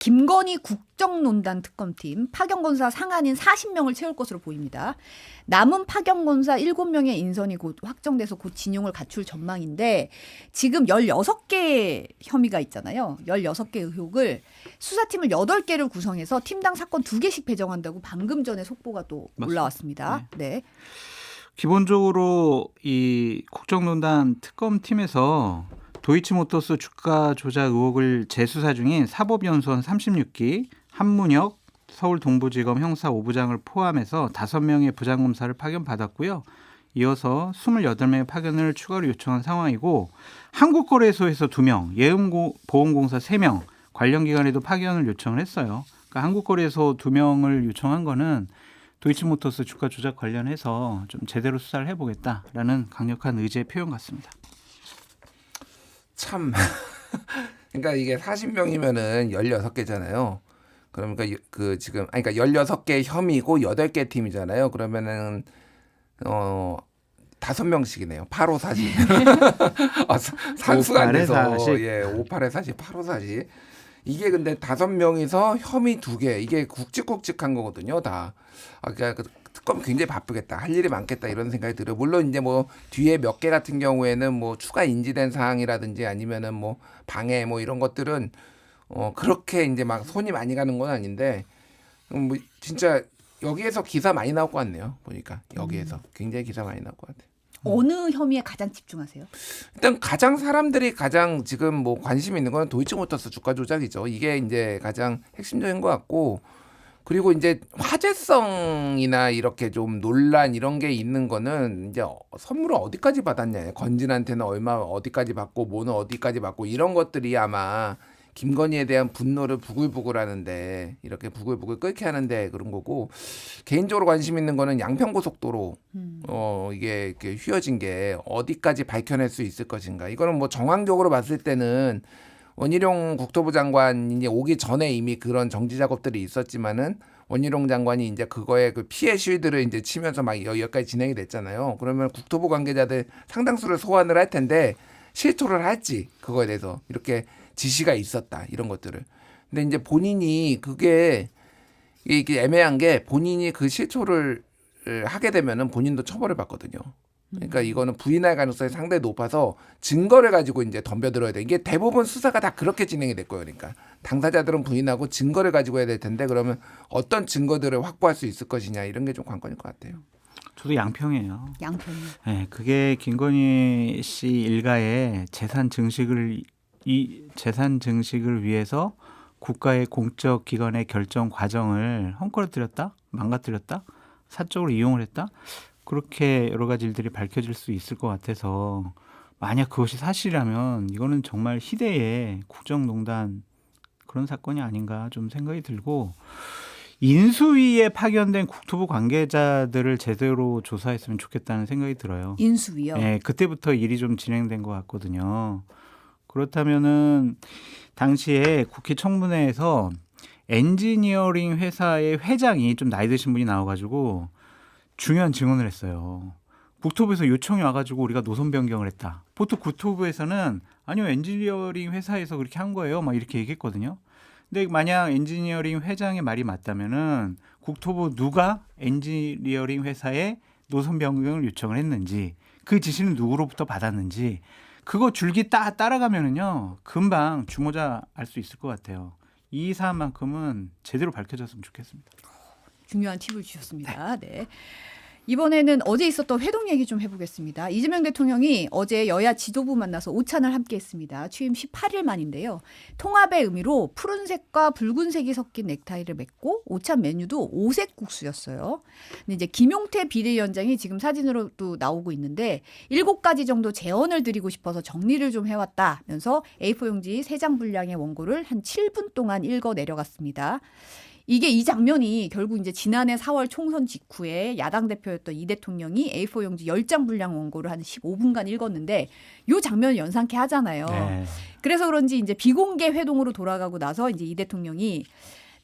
김건희 국정농단 특검팀 파견검사 상한인 40명을 채울 것으로 보입니다. 남은 파견검사 7명의 인선이 곧 확정돼서 곧 진용을 갖출 전망인데 지금 16개 혐의가 있잖아요. 16개 의혹을 수사팀을 8개를 구성해서 팀당 사건 2개씩 배정한다고 방금 전에 속보가 또 맞습니다. 올라왔습니다. 네. 기본적으로 이 국정농단 특검팀에서 도이치모터스 주가 조작 의혹을 재수사 중인 사법연수원 36기, 한문혁 서울동부지검 형사 5부장을 포함해서 5명의 부장검사를 파견받았고요. 이어서 28명의 파견을 추가로 요청한 상황이고 한국거래소에서 2명, 예금보험공사 3명, 관련 기관에도 파견을 요청을 했어요. 그러니까 한국거래소 2명을 요청한 거는 도이치모터스 주가 조작 관련해서 좀 제대로 수사를 해보겠다라는 강력한 의지의 표현 같습니다. 참 그러니까 이게 40명이면은 16개잖아요. 그러니까 그 지금 그러니까 16개 혐의고 8개 팀이잖아요. 그러면은 5명씩이네요. 8, 5, 40. 산수가 안 돼서 40. 예, 5, 8에 40, 8, 5, 40. 이게 근데 5명이서 혐의 2개. 이게 굵직굵직한 거거든요, 다. 그러니까 특검 굉장히 바쁘겠다. 할 일이 많겠다 이런 생각이 들어요. 물론 이제 뭐 뒤에 몇 개 같은 경우에는 뭐 추가 인지된 사항이라든지 아니면은 뭐 방해 뭐 이런 것들은 그렇게 이제 막 손이 많이 가는 건 아닌데 뭐 진짜 여기에서 기사 많이 나올 것 같네요. 보니까 여기에서 굉장히 기사 많이 나올 것 같아요. 어느 혐의에 가장 집중하세요? 일단 가장 사람들이 가장 지금 뭐 관심 있는 건 도이치모터스 주가 조작이죠. 이게 이제 가장 핵심적인 것 같고 그리고 이제 화제성이나 이렇게 좀 논란 이런 게 있는 거는 이제 선물을 어디까지 받았냐, 건진한테는 얼마 어디까지 받고 뭐는 어디까지 받고 이런 것들이 아마 김건희에 대한 분노를 부글부글 하는데 이렇게 부글부글 끓게 하는데 그런 거고 개인적으로 관심 있는 거는 양평고속도로 이게 이렇게 휘어진 게 어디까지 밝혀낼 수 있을 것인가. 이거는 뭐 정황적으로 봤을 때는 원희룡 국토부 장관이 이제 오기 전에 이미 그런 정지 작업들이 있었지만은 원희룡 장관이 이제 그거에 그 피해 쉴드를 이제 치면서 막 여기까지 진행이 됐잖아요. 그러면 국토부 관계자들 상당수를 소환을 할 텐데 실토를 할지 그거에 대해서 이렇게 지시가 있었다 이런 것들을. 근데 이제 본인이 그게 이게 애매한 게 본인이 그 실토를 하게 되면은 본인도 처벌을 받거든요. 그러니까 이거는 부인할 가능성이 상당히 높아서 증거를 가지고 이제 덤벼들어야 돼. 이게 대부분 수사가 다 그렇게 진행이 될 거예요. 그러니까 당사자들은 부인하고 증거를 가지고 해야 될 텐데 그러면 어떤 증거들을 확보할 수 있을 것이냐 이런 게 좀 관건일 것 같아요. 저도 양평이에요. 양평이요. 네, 그게 김건희 씨 일가의 재산 증식을 위해서 국가의 공적 기관의 결정 과정을 헝클어뜨렸다, 망가뜨렸다, 사적으로 이용을 했다. 그렇게 여러 가지 일들이 밝혀질 수 있을 것 같아서 만약 그것이 사실이라면 이거는 정말 희대의 국정농단 그런 사건이 아닌가 좀 생각이 들고 인수위에 파견된 국토부 관계자들을 제대로 조사했으면 좋겠다는 생각이 들어요. 인수위요. 네, 그때부터 일이 좀 진행된 것 같거든요. 그렇다면은 당시에 국회 청문회에서 엔지니어링 회사의 회장이 좀 나이 드신 분이 나와가지고 중요한 증언을 했어요. 국토부에서 요청이 와가지고 우리가 노선 변경을 했다. 보통 국토부에서는 아니요 엔지니어링 회사에서 그렇게 한 거예요. 막 이렇게 얘기했거든요. 근데 만약 엔지니어링 회장의 말이 맞다면은 국토부 누가 엔지니어링 회사에 노선 변경을 요청을 했는지 그 지시는 누구로부터 받았는지 그거 줄기 따라가면은요 금방 주모자 알 수 있을 것 같아요. 이 사안만큼은 제대로 밝혀졌으면 좋겠습니다. 중요한 팁을 주셨습니다. 네. 이번에는 어제 있었던 회동 얘기 좀 해보겠습니다. 이재명 대통령이 어제 여야 지도부 만나서 오찬을 함께했습니다. 취임 18일 만인데요. 통합의 의미로 푸른색과 붉은색이 섞인 넥타이를 맺고 오찬 메뉴도 오색 국수였어요. 근데 이제 김용태 비대위원장이 지금 사진으로도 나오고 있는데 7가지 정도 제언을 드리고 싶어서 정리를 좀 해왔다면서 A4 용지 3장 분량의 원고를 한 7분 동안 읽어 내려갔습니다. 이 장면이 결국 이제 지난해 4월 총선 직후에 야당 대표였던 이 대통령이 A4 용지 10장 분량 원고를 한 15분간 읽었는데 이 장면을 연상케 하잖아요. 네. 그래서 그런지 이제 비공개 회동으로 돌아가고 나서 이제 이 대통령이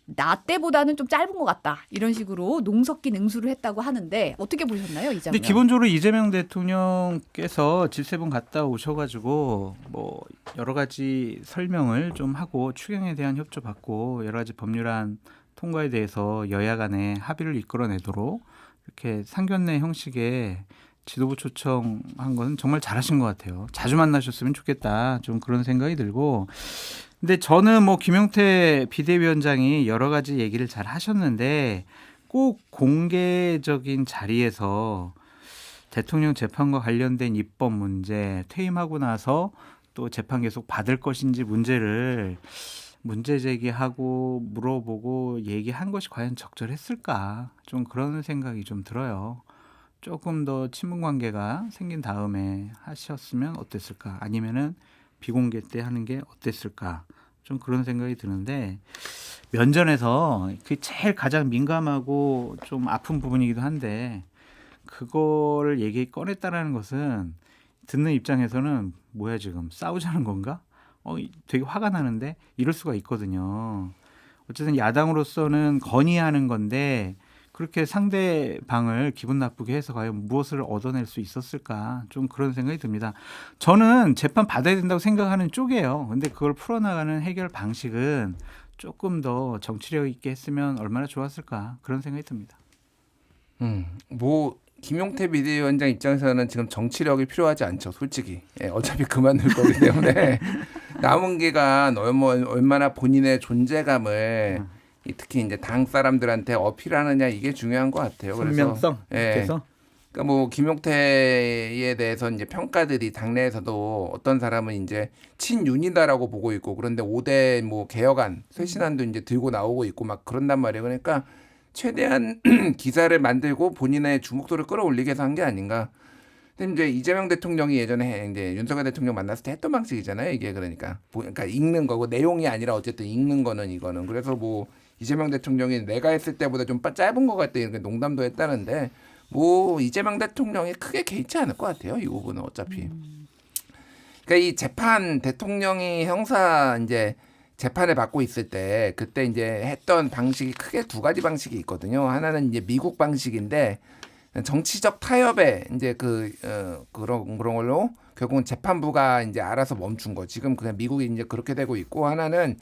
나 때보다는 좀 짧은 것 같다. 이런 식으로 농석기 능수를 했다고 하는데 어떻게 보셨나요, 이 장면? 근데 기본적으로 이재명 대통령께서 G7 갔다 오셔가지고 뭐 여러 가지 설명을 좀 하고 추경에 대한 협조 받고 여러 가지 법률안 통과에 대해서 여야 간에 합의를 이끌어내도록 이렇게 상견례 형식의 지도부 초청한 건 정말 잘하신 것 같아요. 자주 만나셨으면 좋겠다. 좀 그런 생각이 들고. 근데 저는 뭐 김용태 비대위원장이 여러 가지 얘기를 잘 하셨는데 꼭 공개적인 자리에서 대통령 재판과 관련된 입법 문제, 퇴임하고 나서 또 재판 계속 받을 것인지 문제를 문제 제기하고 물어보고 얘기한 것이 과연 적절했을까? 좀 그런 생각이 좀 들어요. 조금 더 친분 관계가 생긴 다음에 하셨으면 어땠을까? 아니면은 비공개 때 하는 게 어땠을까? 좀 그런 생각이 드는데 면전에서 그 제일 가장 민감하고 좀 아픈 부분이기도 한데 그거를 얘기 꺼냈다라는 것은 듣는 입장에서는 뭐야 지금 싸우자는 건가? 되게 화가 나는데 이럴 수가 있거든요. 어쨌든 야당으로서는 건의하는 건데 그렇게 상대방을 기분 나쁘게 해서 과연 무엇을 얻어낼 수 있었을까? 좀 그런 생각이 듭니다. 저는 재판 받아야 된다고 생각하는 쪽이에요. 근데 그걸 풀어나가는 해결 방식은 조금 더 정치력 있게 했으면 얼마나 좋았을까? 그런 생각이 듭니다. 뭐 김용태 비대위원장 입장에서는 지금 정치력이 필요하지 않죠, 솔직히. 예, 어차피 그만둘 거기 때문에 남은 기간 얼마나 본인의 존재감을 특히 이제 당 사람들한테 어필하느냐 이게 중요한 것 같아요. 선명성. 예. 그래서 그러니까 뭐 김용태에 대해서 이제 평가들이 당내에서도 어떤 사람은 이제 친윤이다라고 보고 있고 그런데 5대 뭐 개혁안, 쇄신안도 이제 들고 나오고 있고 막 그런단 말이에요. 그러니까 최대한 기사를 만들고 본인의 주목도를 끌어올리기 위해서 한 게 아닌가. 근데 이제 이재명 대통령이 예전에 이제 윤석열 대통령 만났을 때 했던 방식이잖아요. 이게 그러니까 읽는 거고 내용이 아니라 어쨌든 읽는 거는 이거는. 그래서 뭐 이재명 대통령이 내가 했을 때보다 좀 짧은 것 같다 이렇게 농담도 했다는데 뭐 이재명 대통령이 크게 개의치 않을 것 같아요. 이 부분은 어차피. 그러니까 이 재판 대통령이 형사 이제 재판을 받고 있을 때 그때 이제 했던 방식이 크게 두 가지 방식이 있거든요. 하나는 이제 미국 방식인데 정치적 타협에 이제 그런 걸로 결국은 재판부가 이제 알아서 멈춘 거. 지금 그냥 미국이 이제 그렇게 되고 있고 하나는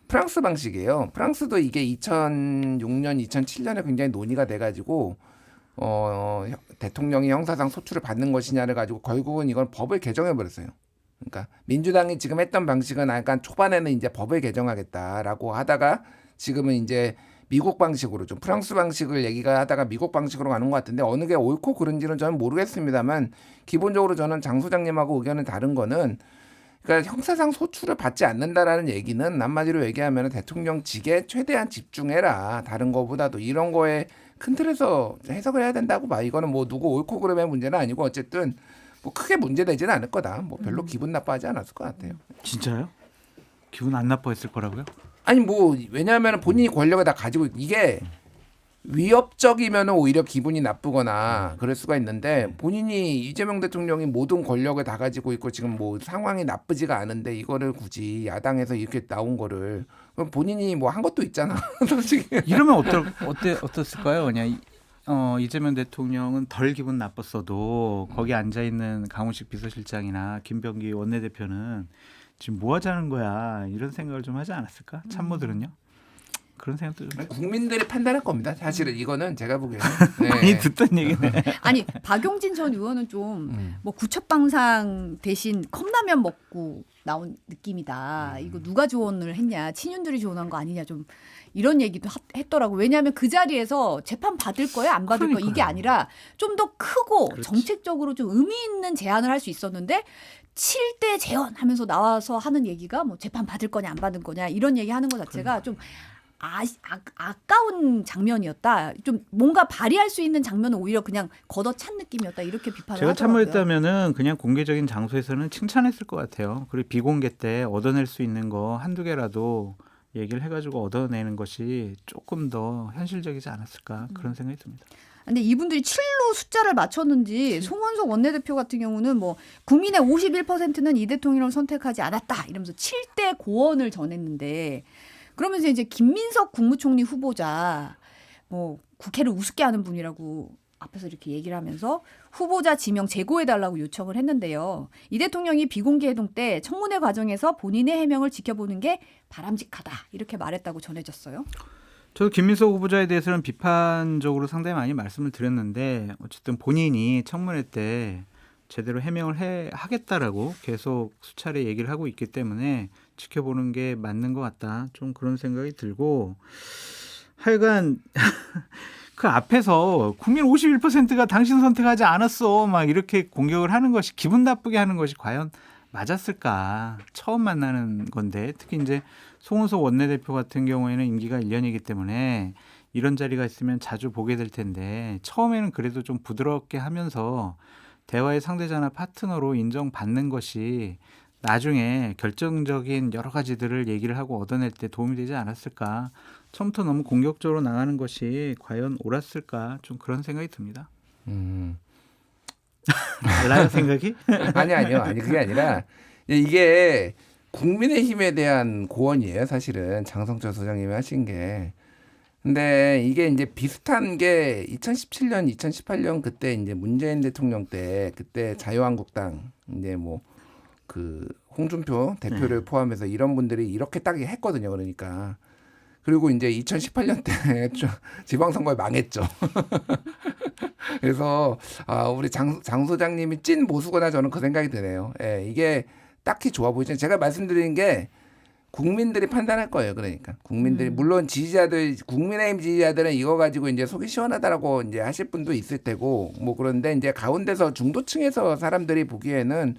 프랑스 방식이에요. 프랑스도 이게 2006년, 2007년에 굉장히 논의가 돼가지고 대통령이 형사상 소출을 받는 것이냐를 가지고 결국은 이건 법을 개정해 버렸어요. 그러니까 민주당이 지금 했던 방식은 약간 초반에는 이제 법을 개정하겠다라고 하다가 지금은 이제 미국 방식으로 좀 프랑스 방식을 얘기가 하다가 미국 방식으로 가는 것 같은데 어느 게 옳고 그른지는 저는 모르겠습니다만 기본적으로 저는 장 소장님하고 의견은 다른 거는 그러니까 형사상 소출을 받지 않는다라는 얘기는 한마디로 얘기하면 대통령직에 최대한 집중해라. 다른 거보다도 이런 거에 큰 틀에서 해석을 해야 된다고 봐. 이거는 뭐 누구 옳고 그름의 문제는 아니고 어쨌든 뭐 크게 문제되지는 않을 거다. 뭐 별로 기분 나빠하지 않았을 것 같아요. 진짜요? 기분 안 나빠했을 거라고요? 아니 뭐 왜냐하면 본인이 권력을 다 가지고 이게 위협적이면 오히려 기분이 나쁘거나 그럴 수가 있는데 본인이 이재명 대통령이 모든 권력을 다 가지고 있고 지금 뭐 상황이 나쁘지가 않은데 이거를 굳이 야당에서 이렇게 나온 거를 그럼 본인이 뭐 한 것도 있잖아. 솔직히. 이러면 어땠을까요? 그냥 이재명 대통령은 덜 기분 나빴어도 거기 앉아 있는 강훈식 비서실장이나 김병기 원내대표는 지금 뭐 하자는 거야 이런 생각을 좀 하지 않았을까? 참모들은요? 그런 생각도 좀 국민들이 판단할 겁니다. 사실은 이거는 제가 보기에는 네. 많이 듣던 얘기네. 아니 박용진 전 의원은 좀 뭐 구첩방상 대신 컵라면 먹고 나온 느낌이다. 이거 누가 조언을 했냐? 친윤들이 조언한 거 아니냐? 좀 이런 얘기도 했더라고. 왜냐하면 그 자리에서 재판 받을 거야 안 받을 거야 이게 아니라 좀 더 크고 그렇지. 정책적으로 좀 의미 있는 제안을 할 수 있었는데 7대 재헌하면서 나와서 하는 얘기가 뭐 재판 받을 거냐 안 받을 거냐 이런 얘기 하는 것 자체가 좀 아까운 장면이었다. 좀 뭔가 발휘할 수 있는 장면은 오히려 그냥 걷어찬 느낌이었다. 이렇게 비판을 제가 하더라고요. 참모했다면은 그냥 공개적인 장소에서는 칭찬했을 것 같아요. 그리고 비공개 때 얻어낼 수 있는 거 한두 개라도 얘기를 해가지고 얻어내는 것이 조금 더 현실적이지 않았을까 그런 생각이 듭니다. 근데 이분들이 7로 숫자를 맞췄는지 송원석 원내대표 같은 경우는 뭐 국민의 51%는 이 대통령을 선택하지 않았다 이러면서 7대 고언을 전했는데 그러면서 이제 김민석 국무총리 후보자 뭐 국회를 우습게 하는 분이라고 앞에서 이렇게 얘기를 하면서 후보자 지명 재고해달라고 요청을 했는데요. 이 대통령이 비공개 회동 때 청문회 과정에서 본인의 해명을 지켜보는 게 바람직하다 이렇게 말했다고 전해졌어요. 저도 김민석 후보자에 대해서는 비판적으로 상당히 많이 말씀을 드렸는데 어쨌든 본인이 청문회 때 제대로 해명을 하겠다라고 계속 수차례 얘기를 하고 있기 때문에 지켜보는 게 맞는 것 같다. 좀 그런 생각이 들고 하여간 그 앞에서 국민 51%가 당신 선택하지 않았어 막 이렇게 공격을 하는 것이 기분 나쁘게 하는 것이 과연 맞았을까? 처음 만나는 건데 특히 이제 송은석 원내대표 같은 경우에는 임기가 1년이기 때문에 이런 자리가 있으면 자주 보게 될 텐데 처음에는 그래도 좀 부드럽게 하면서 대화의 상대자나 파트너로 인정받는 것이 나중에 결정적인 여러 가지들을 얘기를 하고 얻어낼 때 도움이 되지 않았을까. 처음부터 너무 공격적으로 나가는 것이 과연 옳았을까. 좀 그런 생각이 듭니다. 달라요 생각이? 아니요. 아니 그게 아니라 이게 국민의힘에 대한 고언이에요. 사실은 장성철 소장님이 하신 게. 근데 이게 이제 비슷한 게 2017년, 2018년 그때 이제 문재인 대통령 때 그때 자유한국당 이제 뭐 그 홍준표 대표를 포함해서 이런 분들이 이렇게 딱 했거든요. 그러니까. 그리고 이제 2018년 때 지방선거에 망했죠. 그래서 우리 장 소장님이 찐 보수구나 저는 그 생각이 드네요. 예, 이게 딱히 좋아 보이죠. 제가 말씀드린 게 국민들이 판단할 거예요. 그러니까 국민들이 물론 지지자들 국민의힘 지지자들은 이거 가지고 이제 속이 시원하다라고 이제 하실 분도 있을 테고 뭐 그런데 이제 가운데서 중도층에서 사람들이 보기에는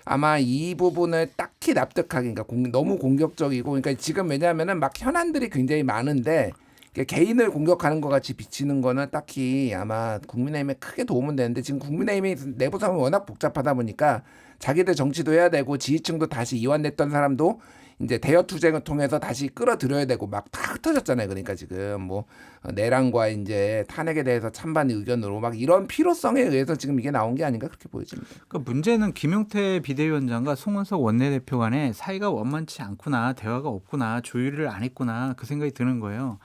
아마 이 부분을 딱히 납득하기 그러니까 너무 공격적이고 그러니까 지금 왜냐하면은 막 현안들이 굉장히 많은데 개인을 공격하는 것 같이 비치는 거는 딱히 아마 국민의힘에 크게 도움은 되는데 지금 국민의힘이 내부 상황이 워낙 복잡하다 보니까 자기들 정치도 해야 되고 지지층도 다시 이완됐던 사람도 이제 대여 투쟁을 통해서 다시 끌어들여야 되고 막 다 흩어졌잖아요. 그러니까 지금 뭐 내란과 이제 탄핵에 대해서 찬반 의견으로 막 이런 필요성에 의해서 지금 이게 나온 게 아닌가 그렇게 보여집니다. 그러니까 문제는 김용태 비대위원장과 송은석 원내대표 간에 사이가 원만치 않구나, 대화가 없구나, 조율을 안 했구나 그 생각이 드는 거예요.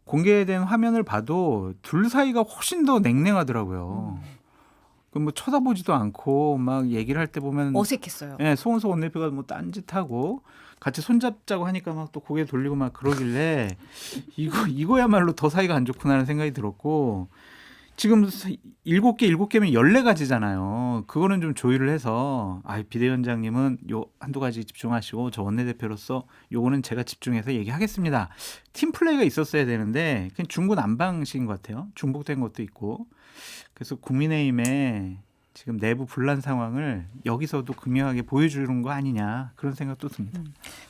공개된 화면을 봐도 둘 사이가 훨씬 더 냉랭하더라고요. 뭐 쳐다보지도 않고 막 얘기를 할 때 보면 어색했어요. 예, 송은석 원내대표가 뭐 딴짓하고 같이 손잡자고 하니까 막 또 고개 돌리고 막 그러길래 이거야말로 더 사이가 안 좋구나라는 생각이 들었고 지금 7개면 14가지잖아요. 그거는 좀 조율을 해서 비대위원장님은 요 한두 가지 집중하시고 저 원내대표로서 요거는 제가 집중해서 얘기하겠습니다. 팀 플레이가 있었어야 되는데 그냥 중구난방식인 것 같아요. 중복된 것도 있고. 그래서 국민의힘의 지금 내부 분란 상황을 여기서도 극명하게 보여주는 거 아니냐 그런 생각도 듭니다.